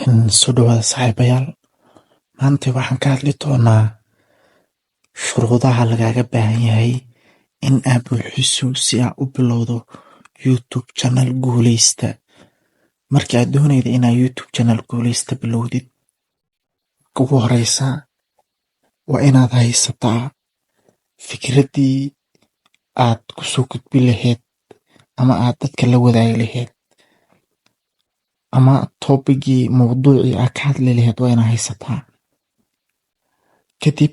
Soo dhawaada saaxiibayaal. Maanta waxaan ka hadli doonaa shuruudaha lagaaga baahan yahay in aad buuxiso si aad u bilowdo YouTube channel guuleysta. Marka aad doonaydo inaad YouTube channel guuleysta bilowdid, ugu horeysa waa inaad haysataa fikradii aad kusoo gudbi lahayd ama aad dadka la wadaagi lahayd, ama topigii mawduucii aad ka hadli lahayd waa inaad haysataa. Kadib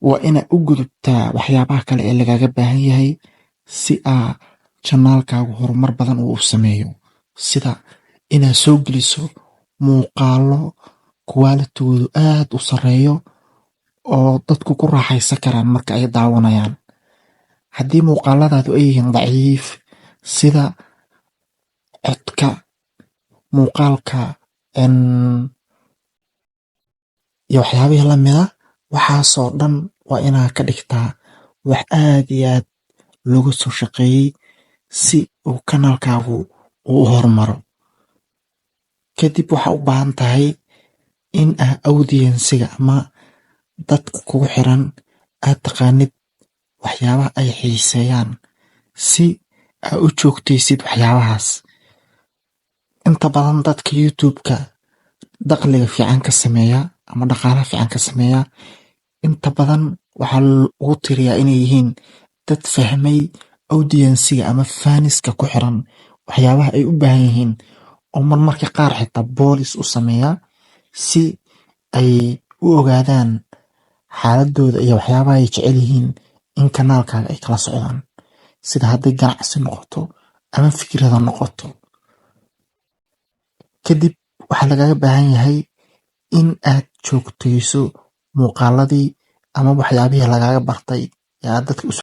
waa inaad u gudubtaa waxyaabaha kale ee lagaaga baahan yahay si aad channelkaagu horumar badan uu sameeyo, sida inaad soo geliso muuqaalo quality-goodu aad u sareeyo oo dadku ku raaxaysan karaan marka ay daawanayaan. Haddii muuqaaladaadu ay yihiin daciif, sida codka, muuqaalka iyo waxyaabihii lamida, waxaasoo dhan waa inaad ka dhigtaa wax aad iyo aad looga soo shaqeeyey si uu kanaalkaagu u horumaro. Kadib waxaa u baahan tahay in aad audience-ga ama dadka kugu xiran aad taqaanid waxyaabaha ay xiiseeyaan si aad u joogtaysid waxyaabahaas. Inta badan dadka YouTube-ka dakhliga fiican ka sameeya ama dhaqaalaha fiican ka sameeya, inta badan waxaa lagu tiriyaa inay yihiin dad fahmay audience-ga ama faniska ku xiran waxyaabaha ay u baahan yihiin, oo marmarka qaar xitaa boolis u sameeya si ay u ogaadaan xaaladooda iyo waxyaabaha ay jecel yihiin in kanaalkaaga ay kala socdaan, sida hadday ganacsi noqoto ama fikrada noqoto. Kadib waxaa lagaaga baahan yahay in aad joogtayso muuqaaladii ama waxyaabihii lagaaga bartay ee aad dadka